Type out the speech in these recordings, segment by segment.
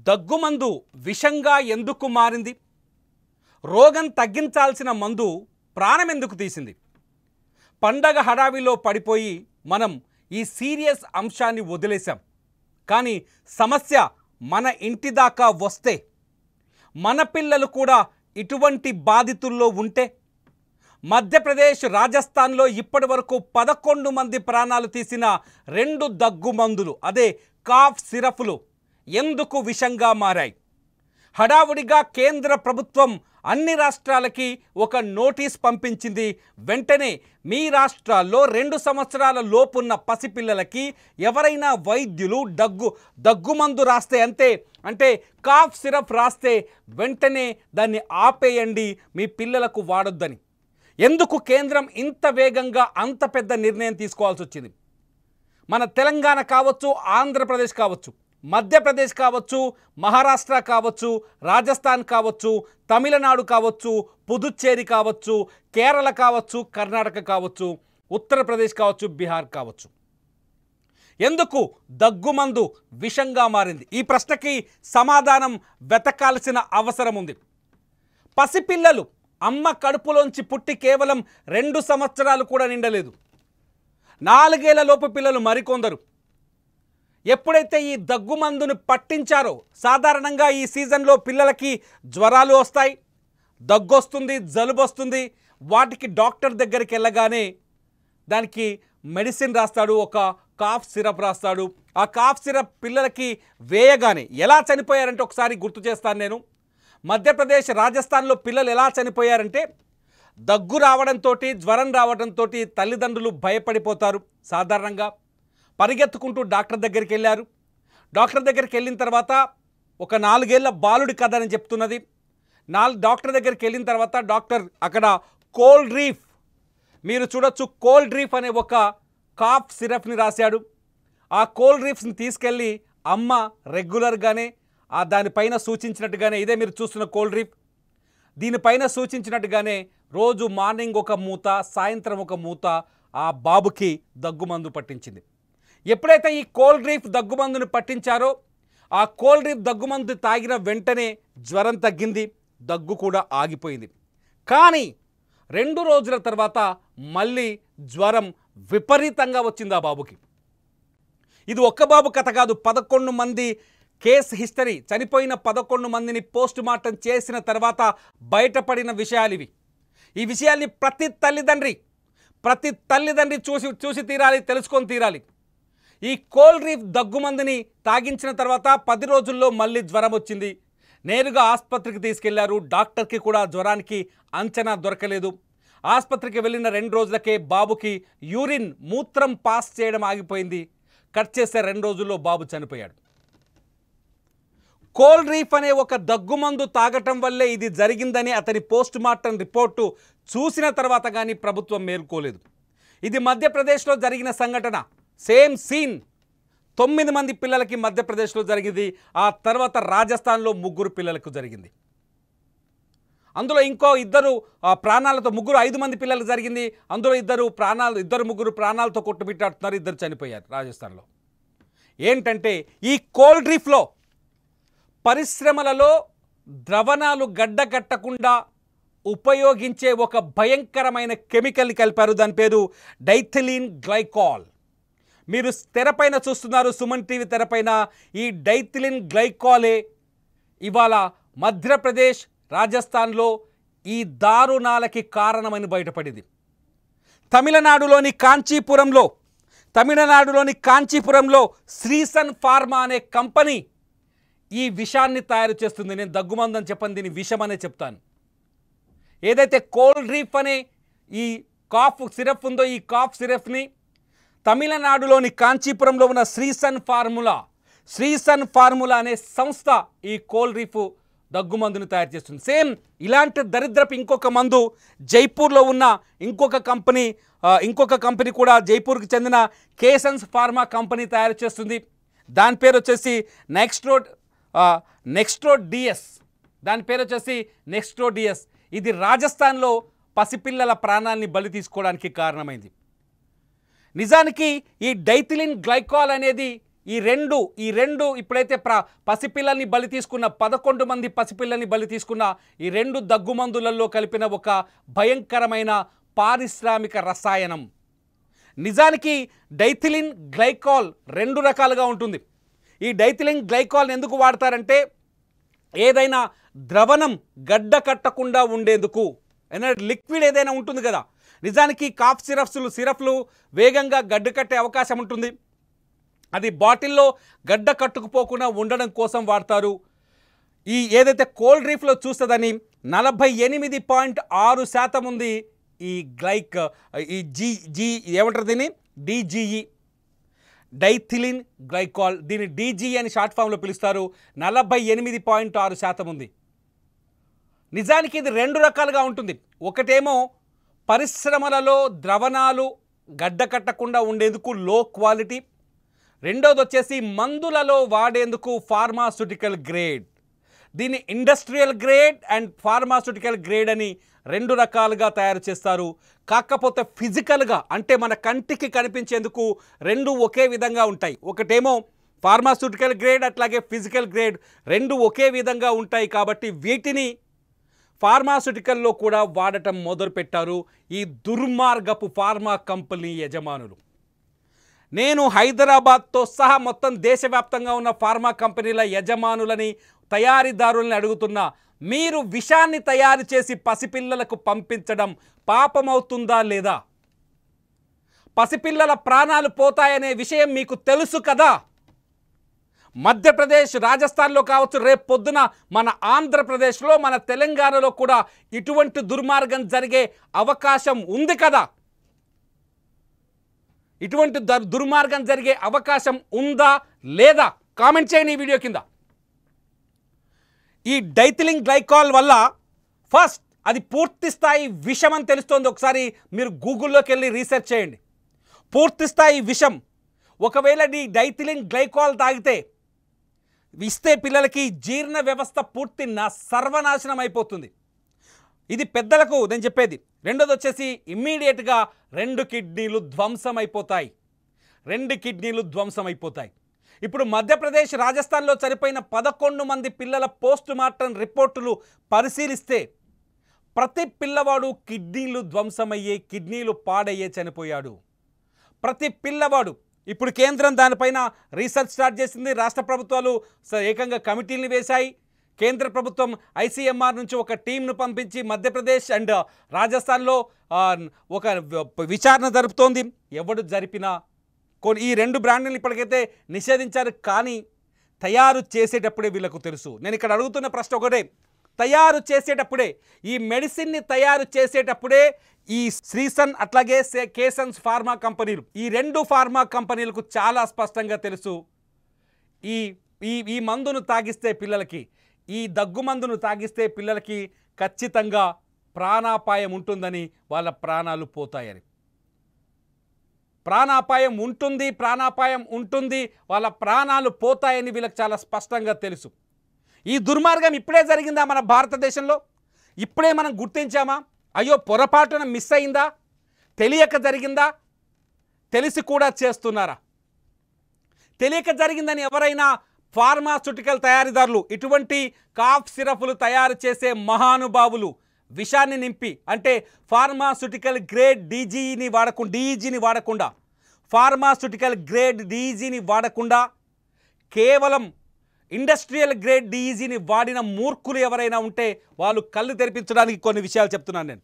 దగ్గుమందు విషంగా ఎందుకు మారింది? రోగం తగ్గించాల్సిన మందు ప్రాణం ఎందుకు తీసింది? పండగ హడావిలో పడిపోయి మనం ఈ సీరియస్ అంశాన్ని వదిలేశాం. కానీ సమస్య మన ఇంటి దాకా వస్తే, మన పిల్లలు కూడా ఇటువంటి బాధితుల్లో ఉంటే, మధ్యప్రదేశ్ రాజస్థాన్లో ఇప్పటి వరకు 11 మంది ప్రాణాలు తీసిన 2 దగ్గుమందులు, అదే కాఫ్ సిరఫ్లు ఎందుకు విషంగా మారాయి? హడావుడిగా కేంద్ర ప్రభుత్వం అన్ని రాష్ట్రాలకి ఒక నోటీస్ పంపించింది. వెంటనే మీ రాష్ట్రాల్లో 2 సంవత్సరాల లోపున్న పసిపిల్లలకి ఎవరైనా వైద్యులు దగ్గుమందు రాస్తే, అంటే కాఫ్ సిరప్ రాస్తే వెంటనే దాన్ని ఆపేయండి, మీ పిల్లలకు వాడొద్దని. ఎందుకు కేంద్రం ఇంత వేగంగా అంత పెద్ద నిర్ణయం తీసుకోవాల్సి వచ్చింది? మన తెలంగాణ కావచ్చు, ఆంధ్రప్రదేశ్ కావచ్చు, మధ్యప్రదేశ్ కావచ్చు, మహారాష్ట్ర కావచ్చు, రాజస్థాన్ కావచ్చు, తమిళనాడు కావచ్చు, పుదుచ్చేరి కావచ్చు, కేరళ కావచ్చు, కర్ణాటక కావచ్చు, ఉత్తరప్రదేశ్ కావచ్చు, బీహార్ కావచ్చు. ఎందుకు దగ్గుమందు విషంగా మారింది? ఈ ప్రశ్నకి సమాధానం వెతకాల్సిన అవసరం ఉంది. పసిపిల్లలు అమ్మ కడుపులోంచి పుట్టి కేవలం 2 సంవత్సరాలు కూడా నిండలేదు. 4 ఏళ్ల లోపు పిల్లలు మరికొందరు ఎప్పుడైతే ఈ దగ్గుమందును పట్టించారో, సాధారణంగా ఈ సీజన్లో పిల్లలకి జ్వరాలు వస్తాయి, దగ్గు వస్తుంది, జలుబు వస్తుంది. వాటికి డాక్టర్ దగ్గరికి వెళ్ళగానే దానికి మెడిసిన్ రాస్తాడు, ఒక కాఫ్ సిరప్ రాస్తాడు. ఆ కాఫ్ సిరప్ పిల్లలకి వేయగానే ఎలా చనిపోయారంటే ఒకసారి గుర్తు చేస్తాను నేను. మధ్యప్రదేశ్, రాజస్థాన్లో పిల్లలు ఎలా చనిపోయారంటే, దగ్గు రావడంతో, జ్వరం రావడంతో తల్లిదండ్రులు భయపడిపోతారు. సాధారణంగా పరిగెత్తుకుంటూ డాక్టర్ దగ్గరికి వెళ్ళారు. డాక్టర్ దగ్గరికి వెళ్ళిన తర్వాత ఒక 4 ఏళ్ల బాలుడి కథ అని చెప్తున్నది. డాక్టర్ దగ్గరికి వెళ్ళిన తర్వాత డాక్టర్ అక్కడ కోల్డ్ రీఫ్, మీరు చూడొచ్చు, కోల్డ్ రీఫ్ అనే ఒక కాఫ్ సిరప్ని రాశాడు. ఆ కోల్డ్ రీఫ్స్ని తీసుకెళ్ళి అమ్మ రెగ్యులర్గానే దానిపైన సూచించినట్టుగానే, ఇదే మీరు చూస్తున్న కోల్డ్ రీఫ్, దీనిపైన సూచించినట్టుగానే రోజు మార్నింగ్ ఒక మూత, సాయంత్రం ఒక మూత ఆ బాబుకి దగ్గుమందు పట్టించింది. ఎప్పుడైతే ఈ కోల్డ్ రీఫ్ దగ్గుమందుని పట్టించారో, ఆ కోల్డ్ రీఫ్ దగ్గుమందు తాగిన వెంటనే జ్వరం తగ్గింది, దగ్గు కూడా ఆగిపోయింది. కానీ 2 రోజుల తర్వాత మళ్ళీ జ్వరం విపరీతంగా వచ్చింది ఆ బాబుకి. ఇది ఒక్క బాబు కథ కాదు, 11 మంది కేసు హిస్టరీ, చనిపోయిన 11 మందిని పోస్ట్ మార్టం చేసిన తర్వాత బయటపడిన విషయాలు ఇవి. ఈ విషయాల్ని ప్రతి తల్లిదండ్రి చూసి తీరాలి, తెలుసుకొని తీరాలి. ఈ కోల్డ్ రీఫ్ దగ్గుమందుని తాగించిన తర్వాత 10 రోజుల్లో మళ్ళీ జ్వరం వచ్చింది. నేరుగా ఆసుపత్రికి తీసుకెళ్లారు. డాక్టర్కి కూడా జ్వరానికి అంచనా దొరకలేదు. ఆసుపత్రికి వెళ్ళిన 2 రోజులకే బాబుకి యూరిన్, మూత్రం పాస్ చేయడం ఆగిపోయింది. కట్ చేసే 2 రోజుల్లో బాబు చనిపోయాడు. కోల్డ్ రీఫ్ అనే ఒక దగ్గుమందు తాగటం వల్లే ఇది జరిగిందని అతని పోస్ట్ మార్టం రిపోర్టు చూసిన తర్వాత కానీ ప్రభుత్వం మేల్కోలేదు. ఇది మధ్యప్రదేశ్లో జరిగిన సంఘటన. సేమ్ సీన్, 9 మంది పిల్లలకి మధ్యప్రదేశ్లో జరిగింది. ఆ తర్వాత రాజస్థాన్లో 3 పిల్లలకు జరిగింది. అందులో ఇంకో 2 ప్రాణాలతో, 5 మంది పిల్లలకు జరిగింది. అందులో 3 ప్రాణాలతో కొట్టుమిట్టాడుతున్నారు, 2 చనిపోయారు రాజస్థాన్లో. ఏంటంటే ఈ కోల్డ్ రీఫ్లో పరిశ్రమలలో ద్రవణాలు గడ్డకట్టకుండా ఉపయోగించే ఒక భయంకరమైన కెమికల్ని కలిపారు. దాని పేరు డైథిలిన్ గ్లైకాల్. మీరు తెరపైన చూస్తున్నారు, సుమన్ టీవీ తెరపైన. ఈ డైథిలిన్ గ్లైకాలే ఇవాళ మధ్యప్రదేశ్, రాజస్థాన్లో ఈ దారుణాలకి కారణమని బయటపడింది. తమిళనాడులోని కాంచీపురంలో శ్రీసన్ ఫార్మా అనే కంపెనీ ఈ విషాన్ని తయారు చేస్తుంది. నేను దగ్గుమందు అని చెప్పను, దీని విషం అనే చెప్తాను. ఏదైతే కోల్డ్ రీఫ్ అనే ఈ కాఫ్ సిరప్ ఉందో, ఈ కాఫ్ సిరప్ని తమిళనాడులోని కాంచీపురంలో ఉన్న శ్రీసన్ ఫార్ములా అనే సంస్థ ఈ కోల్డ్ రీఫ్ దగ్గుమందుని తయారు చేస్తుంది. సేమ్ ఇలాంటి దరిద్రపు ఇంకొక మందు జైపూర్లో ఉన్న ఇంకొక కంపెనీ కూడా జైపూర్కి చెందిన కేసన్స్ ఫార్మా కంపెనీ తయారు చేస్తుంది. దాని పేరు వచ్చేసి నెక్స్ట్రో డిఎస్. ఇది రాజస్థాన్లో పసిపిల్లల ప్రాణాన్ని బలి తీసుకోవడానికి కారణమైంది. నిజానికి ఈ డైథిలిన్ గ్లైకాల్ అనేది ఈ రెండు ఇప్పుడైతే పసిపిల్లల్ని బలి తీసుకున్న 11 మంది పసిపిల్లల్ని బలి తీసుకున్న ఈ 2 దగ్గుమందులలో కలిపిన ఒక భయంకరమైన పారిశ్రామిక రసాయనం. నిజానికి డైథిలిన్ గ్లైకాల్ 2 రకాలుగా ఉంటుంది. ఈ డైథిలిన్ గ్లైకాల్ ఎందుకు వాడతారంటే ఏదైనా ద్రవణం గడ్డ కట్టకుండా ఉండేందుకు. లిక్విడ్ ఏదైనా ఉంటుంది కదా, నిజానికి కాఫ్ సిరప్లు వేగంగా గడ్డ కట్టే అవకాశం ఉంటుంది. అది బాటిల్లో గడ్డ కట్టుకుపోకుండా ఉండడం కోసం వాడతారు. ఈ ఏదైతే కోల్డ్ డ్రింక్లో చూస్తుందని 48.6% ఉంది ఈ ఈ ఏమంటారు దీన్ని, DGE డైథిలిన్ గ్లైకాల్. దీన్ని DGE అని షార్ట్ ఫామ్లో పిలుస్తారు. 48.6% ఉంది. నిజానికి ఇది 2 రకాలుగా ఉంటుంది. ఒకటేమో పరిశ్రమలలో ద్రవణాలు గడ్డ కట్టకుండా ఉండేందుకు లో క్వాలిటీ, రెండోది వచ్చేసి మందులలో వాడేందుకు ఫార్మాస్యూటికల్ గ్రేడ్. దీన్ని industrial grade and pharmaceutical grade అని 2 రకాలుగా తయారు చేస్తారు. కాకపోతే ఫిజికల్గా అంటే మన కంటికి కనిపించేందుకు 2 ఒకే విధంగా ఉంటాయి. ఒకటేమో ఫార్మాస్యూటికల్ గ్రేడ్, అట్లాగే ఫిజికల్ గ్రేడ్ 2 ఒకే విధంగా ఉంటాయి. కాబట్టి వీటిని ఫార్మాస్యూటికల్లో కూడా వాడటం మొదలుపెట్టారు ఈ దుర్మార్గపు ఫార్మా కంపెనీ యజమానులు. నేను హైదరాబాద్తో సహా మొత్తం దేశవ్యాప్తంగా ఉన్న ఫార్మా కంపెనీల యజమానులని, తయారీదారులని అడుగుతున్నా, మీరు విషాన్ని తయారు చేసి పసిపిల్లలకు పంపించడం పాపమవుతుందా లేదా? పసిపిల్లల ప్రాణాలు పోతాయనే విషయం మీకు తెలుసు కదా. మధ్యప్రదేశ్, రాజస్థాన్లో కావచ్చు, రేపు పొద్దున మన ఆంధ్రప్రదేశ్లో, మన తెలంగాణలో కూడా ఇటువంటి దుర్మార్గం జరిగే అవకాశం ఉంది కదా. ఇటువంటి దుర్మార్గం జరిగే అవకాశం ఉందా లేదా కామెంట్ చేయండి ఈ వీడియో కింద. ఈ డైథిలిన్ గ్లైకాల్ వల్ల ఫస్ట్ అది పూర్తి స్థాయి విషం అని తెలుస్తోంది. ఒకసారి మీరు గూగుల్లోకి వెళ్ళి రీసెర్చ్ చేయండి. పూర్తి స్థాయి విషం. ఒకవేళ ఈ డైథిలిన్ గ్లైకాల్ తాగితే ఇస్తే పిల్లలకి జీర్ణ వ్యవస్థ పూర్తి సర్వనాశనం అయిపోతుంది. ఇది పెద్దలకు నేను చెప్పేది. రెండోది వచ్చేసి ఇమ్మీడియట్గా 2 కిడ్నీలు ధ్వంసం అయిపోతాయి. 2 కిడ్నీలు ధ్వంసం అయిపోతాయి. ఇప్పుడు మధ్యప్రదేశ్, రాజస్థాన్లో చనిపోయిన 11 మంది పిల్లల పోస్ట్ మార్టం రిపోర్టులు పరిశీలిస్తే ప్రతి పిల్లవాడు కిడ్నీలు ధ్వంసమయ్యే, కిడ్నీలు పాడయ్యే చనిపోయాడు. ప్రతి పిల్లవాడు. ఇప్పుడు కేంద్రం దానిపైన రీసెర్చ్ స్టార్ట్ చేసింది. రాష్ట్ర ప్రభుత్వాలు ఏకంగా కమిటీలను వేశాయి. కేంద్ర ప్రభుత్వం ICMR నుంచి ఒక టీంను పంపించి మధ్యప్రదేశ్ అండ్ రాజస్థాన్లో ఒక విచారణ జరుపుతోంది. ఎవడు జరిపినా ఈ 2 బ్రాండ్లను ఇప్పటికైతే నిషేధించారు. కానీ తయారు చేసేటప్పుడే వీళ్ళకు తెలుసు. నేను ఇక్కడ అడుగుతున్న ప్రశ్న ఒకటే, తయారు చేసేటప్పుడే, ఈ మెడిసిన్ని తయారు చేసేటప్పుడే ఈ శ్రీసన్ అట్లాగే కేసన్స్ ఫార్మా కంపెనీలు, ఈ 2 ఫార్మా కంపెనీలకు చాలా స్పష్టంగా తెలుసు ఈ మందును తాగిస్తే పిల్లలకి, ఈ దగ్గు మందును తాగిస్తే పిల్లలకి ఖచ్చితంగా ప్రాణాపాయం ఉంటుందని, వాళ్ళ ప్రాణాలు పోతాయని. ప్రాణాపాయం ఉంటుంది, వాళ్ళ ప్రాణాలు పోతాయని వీళ్ళకి చాలా స్పష్టంగా తెలుసు. ఈ దుర్మార్గం ఇప్పుడే జరిగిందా మన భారతదేశంలో? ఇప్పుడే మనం గుర్తించామా? అయ్యో పొరపాటున మిస్ అయిందా? తెలియక జరిగిందా? తెలిసి కూడా చేస్తున్నారా? తెలియక జరిగిందని ఎవరైనా ఫార్మాస్యూటికల్ తయారీదారులు, ఇటువంటి కాఫ్ సిరప్లు తయారు చేసే మహానుభావులు విషాన్ని నింపి, అంటే ఫార్మాస్యూటికల్ గ్రేడ్ DGEని వాడకుండా ఫార్మాస్యూటికల్ గ్రేడ్ DGEని వాడకుండా కేవలం ఇండస్ట్రియల్ గ్రేడ్ DGEని వాడిన మూర్ఖులు ఎవరైనా ఉంటే వాళ్ళు కళ్ళు తెరిపించడానికి కొన్ని విషయాలు చెప్తున్నాను నేను.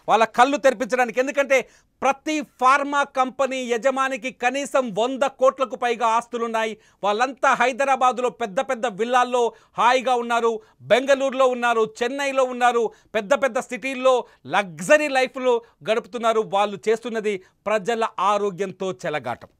వాళ్ళ కళ్ళు తెరిపించడానికి. ఎందుకంటే ప్రతి ఫార్మా కంపెనీ యజమానికి కనీసం 100 కోట్లకు పైగా ఆస్తులున్నాయి. వాళ్ళంతా హైదరాబాదులో పెద్ద పెద్ద విల్లాల్లో హాయిగా ఉన్నారు, బెంగళూరులో ఉన్నారు, చెన్నైలో ఉన్నారు, పెద్ద పెద్ద సిటీల్లో లగ్జరీ లైఫ్లో గడుపుతున్నారు. వాళ్ళు చేస్తున్నది ప్రజల ఆరోగ్యంతో చెలగాటం.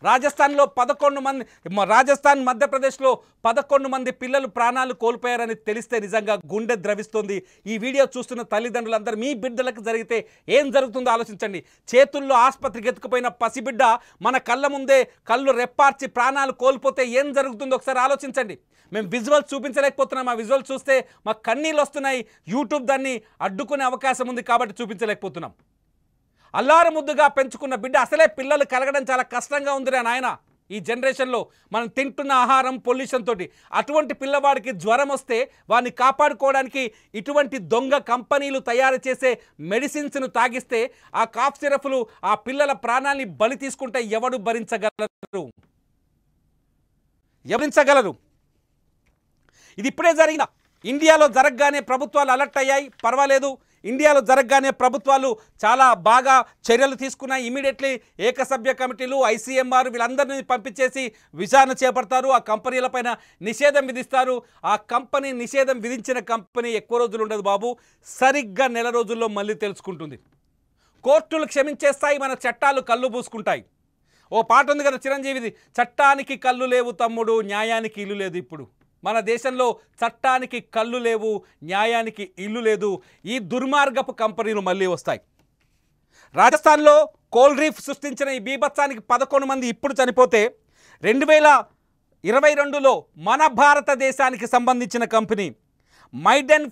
రాజస్థాన్లో 11 మంది, రాజస్థాన్ మధ్యప్రదేశ్లో 11 మంది పిల్లలు ప్రాణాలు కోల్పోయారని తెలిస్తే నిజంగా గుండె ద్రవిస్తుంది. ఈ వీడియో చూస్తున్న తల్లిదండ్రులందరూ మీ బిడ్డలకు జరిగితే ఏం జరుగుతుందో ఆలోచించండి. చేతుల్లో ఆసుపత్రికి ఎత్తుకుపోయిన పసిబిడ్డ మన కళ్ళ ముందే కళ్ళు రెప్పార్చి ప్రాణాలు కోల్పోతే ఏం జరుగుతుందో ఒకసారి ఆలోచించండి. మేము విజువల్స్ చూపించలేకపోతున్నాం. ఆ విజువల్స్ చూస్తే మాకు కన్నీళ్ళు వస్తున్నాయి. యూట్యూబ్ దాన్ని అడ్డుకునే అవకాశం ఉంది కాబట్టి చూపించలేకపోతున్నాం. అల్లారు ముద్దుగా పెంచుకున్న బిడ్డ అసలే పిల్లలు కలగడం చాలా కష్టంగా ఉందిరా నాయన ఈ జనరేషన్లో మనం తింటున్న ఆహారం పొల్యూషన్ తోటి అటువంటి పిల్లవాడికి జ్వరం వస్తే వాడిని కాపాడుకోవడానికి ఇటువంటి దొంగ కంపెనీలు తయారు చేసే మెడిసిన్స్ను తాగిస్తే ఆ కాఫ్ సిరప్లు ఆ పిల్లల ప్రాణాన్ని బలి తీసుకుంటే ఎవడు భరించగలరు ఇది ఇప్పుడే జరిగిన ఇండియాలో జరగగానే ప్రభుత్వాలు అలర్ట్ అయ్యాయి పర్వాలేదు ఇండియాలో జరగగానే ప్రభుత్వాలు చాలా బాగా చర్యలు తీసుకున్నాయి ఇమీడియట్లీ ఏకసభ్య కమిటీలు ఐసీఎంఆర్ వీళ్ళందరినీ పంపించేసి విచారణ చేపడతారు ఆ కంపెనీలపైన నిషేధం విధిస్తారు ఆ కంపెనీ నిషేధం విధించిన కంపెనీ ఎక్కువ రోజులు ఉండదు బాబు సరిగ్గా నెల రోజుల్లో మళ్ళీ తెలుసుకుంటుంది కోర్టులు క్షమించేస్తాయి మన చట్టాలు కళ్ళు పూసుకుంటాయి ఓ పాట ఉంది కదా చిరంజీవిది చట్టానికి కళ్ళు లేవు తమ్ముడు న్యాయానికి ఇల్లు లేదు ఇప్పుడు మన దేశంలో చట్టానికి కళ్ళు లేవు న్యాయానికి ఇల్లు లేదు ఈ దుర్మార్గపు కంపెనీలు మళ్ళీ వస్తాయి రాజస్థాన్లో కోల్ రీఫ్ సృష్టించిన ఈ బీభత్సానికి 11 మంది ఇప్పుడు చనిపోతే 2022లో మన భారతదేశానికి సంబంధించిన కంపెనీ మైడెన్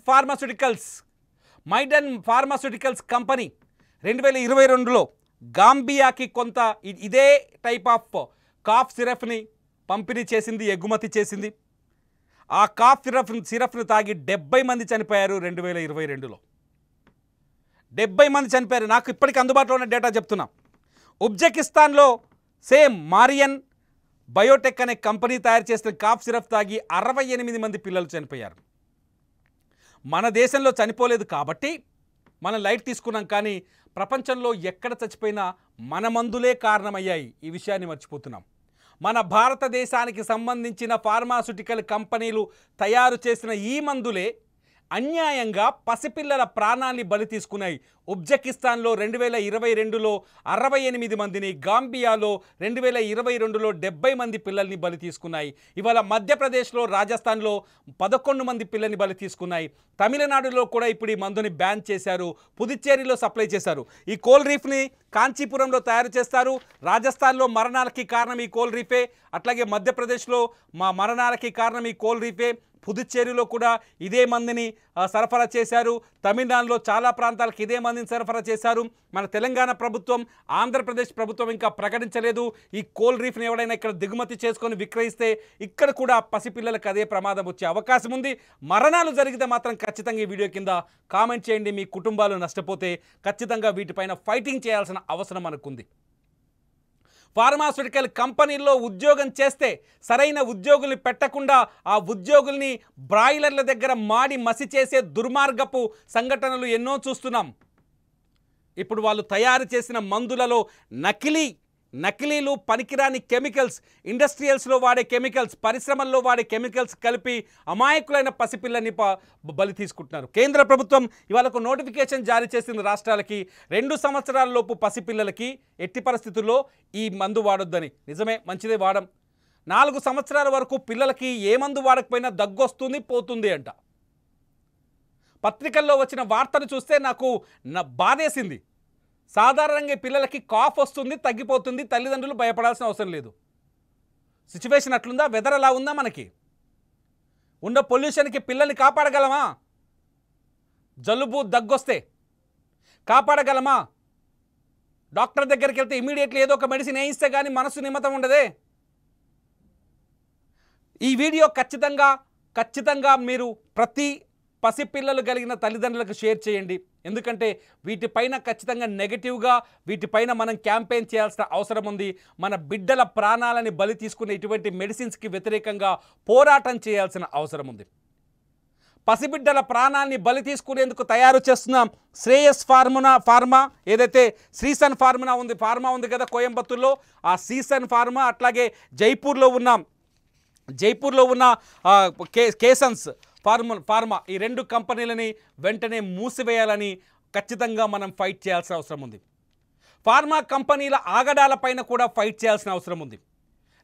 ఫార్మాస్యూటికల్స్ కంపెనీ 2022లో గాంబియాకి కొంత ఇదే టైప్ ఆఫ్ కాఫ్ సిరప్ని పంపిణీ చేసింది ఎగుమతి చేసింది ఆ కాఫ్ సిరప్ని తాగి 70 మంది చనిపోయారు 2022లో 70 మంది చనిపోయారు నాకు ఇప్పటికి అందుబాటులో ఉన్న డేటా చెప్తున్నా ఉజ్బెకిస్తాన్లో సేమ్ మారియన్ బయోటెక్ అనే కంపెనీ తయారు చేసిన కాఫ్ సిరప్ తాగి 68 మంది పిల్లలు చనిపోయారు మన దేశంలో చనిపోలేదు కాబట్టి మనం లైట్ తీసుకున్నాం కానీ ప్రపంచంలో ఎక్కడ చచ్చిపోయినా మన మందులే కారణమయ్యాయి ఈ విషయాన్ని మర్చిపోతున్నాం మన భారతదేశానికి సంబంధించిన ఫార్మాస్యూటికల్ కంపెనీలు తయారు చేసిన ఈ మందులే అన్యాయంగా పసిపిల్లల ప్రాణాన్ని బలి తీసుకున్నాయి ఉజ్బెకిస్తాన్లో 2022లో 68 మందిని గాంబియాలో 2022లో 70 మంది పిల్లల్ని బలి తీసుకున్నాయి ఇవాళ మధ్యప్రదేశ్లో రాజస్థాన్లో 11 మంది పిల్లల్ని బలి తీసుకున్నాయి తమిళనాడులో కూడా ఇప్పుడు ఈ మందుని బ్యాన్ చేశారు పుదుచ్చేరిలో సప్లై చేశారు ఈ కోల్ రీఫ్ని కాంచీపురంలో తయారు చేస్తారు రాజస్థాన్లో మరణాలకి కారణం ఈ కోల్ రీఫే అట్లాగే మధ్యప్రదేశ్లో మరణాలకి కారణం ఈ కోల్ రీఫే పుదుచ్చేరిలో కూడా ఇదే మందిని సరఫరా చేశారు తమిళనాడులో చాలా ప్రాంతాలకు ఇదే మందిని సరఫరా చేశారు మన తెలంగాణ ప్రభుత్వం ఆంధ్రప్రదేశ్ ప్రభుత్వం ఇంకా ప్రకటించలేదు ఈ కోల్ రీఫ్ని ఎవడైనా ఇక్కడ దిగుమతి చేసుకొని విక్రయిస్తే ఇక్కడ కూడా పసిపిల్లలకు అదే ప్రమాదం వచ్చే అవకాశం ఉంది మరణాలు జరిగితే మాత్రం ఖచ్చితంగా ఈ వీడియో కింద కామెంట్ చేయండి మీ కుటుంబాలు నష్టపోతే ఖచ్చితంగా వీటిపైన ఫైటింగ్ చేయాల్సిన అవసరం మనకుంది ఫార్మాస్యూటికల్ కంపెనీల్లో ఉద్యోగం చేస్తే సరైన ఉద్యోగుల్ని పెట్టకుండా ఆ ఉద్యోగుల్ని బ్రాయిలర్ల దగ్గర మాడి మసి చేసే దుర్మార్గపు సంఘటనలు ఎన్నో చూస్తున్నాం ఇప్పుడు వాళ్ళు తయారు చేసిన మందులలో నకిలీలు పనికిరాని కెమికల్స్ ఇండస్ట్రియల్స్లో వాడే కెమికల్స్ పరిశ్రమల్లో వాడే కెమికల్స్ కలిపి అమాయకులైన పసిపిల్లని బలి తీసుకుంటున్నారు కేంద్ర ప్రభుత్వం ఇవాళ ఒక నోటిఫికేషన్ జారీ చేసింది రాష్ట్రాలకి 2 సంవత్సరాల లోపు పసిపిల్లలకి ఎట్టి పరిస్థితుల్లో ఈ మందు వాడొద్దని నిజమే మంచిదే వాడం 4 సంవత్సరాల వరకు పిల్లలకి ఏ మందు వాడకపోయినా దగ్గు వస్తుంది పోతుంది అంట పత్రికల్లో వచ్చిన వార్తను చూస్తే నాకు బాధేసింది సాధారణంగా పిల్లలకి కాఫ్ వస్తుంది తగ్గిపోతుంది తల్లిదండ్రులు భయపడాల్సిన అవసరం లేదు సిచ్యువేషన్ అట్లుందా వెదర్ అలా ఉందా మనకి ఉన్న పొల్యూషన్కి పిల్లల్ని కాపాడగలమా జలుబు దగ్గొస్తే కాపాడగలమా డాక్టర్ దగ్గరికి వెళ్తే ఇమీడియట్లీ ఏదో ఒక మెడిసిన్ వేయిస్తే కానీ మనసు నిమ్మతం ఉండదే ఈ వీడియో ఖచ్చితంగా మీరు ప్రతి పసిపిల్లలు కలిగిన తల్లిదండ్రులకు షేర్ చేయండి ఎందుకంటే వీటిపైన ఖచ్చితంగా నెగటివ్గా వీటిపైన మనం క్యాంపెయిన్ చేయాల్సిన అవసరం ఉంది మన బిడ్డల ప్రాణాలని బలి తీసుకునే ఇటువంటి మెడిసిన్స్కి వ్యతిరేకంగా పోరాటం చేయాల్సిన అవసరం ఉంది పసిబిడ్డల ప్రాణాన్ని బలి తీసుకునేందుకు తయారు చేస్తున్న శ్రేయస్ ఫార్మా ఏదైతే శ్రీసన్ ఫార్మా ఉంది కదా కోయంబత్తూర్లో ఆ శ్రీసన్ ఫార్మా అట్లాగే జైపూర్లో ఉన్న కేసన్స్ ఫార్మా ఈ 2 కంపెనీలని వెంటనే మూసివేయాలని ఖచ్చితంగా మనం ఫైట్ చేయాల్సిన అవసరం ఉంది ఫార్మా కంపెనీల ఆగడాలపైన కూడా ఫైట్ చేయాల్సిన అవసరం ఉంది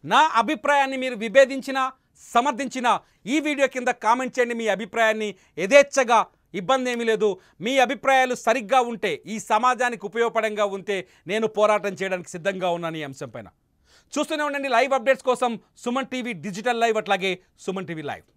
నా అభిప్రాయాన్ని మీరు విభేదించినా సమర్థించినా ఈ వీడియో కింద కామెంట్ చేయండి మీ అభిప్రాయాన్ని యథేచ్ఛగా ఇబ్బంది ఏమీ లేదు మీ అభిప్రాయాలు సరిగ్గా ఉంటే ఈ సమాజానికి ఉపయోగపడంగా ఉంటే నేను పోరాటం చేయడానికి సిద్ధంగా ఉన్నాను ఈ అంశంపైన చూస్తూనే ఉండండి లైవ్ అప్డేట్స్ కోసం సుమన్ టీవీ డిజిటల్ లైవ్ అట్లాగే సుమన్ టీవీ లైవ్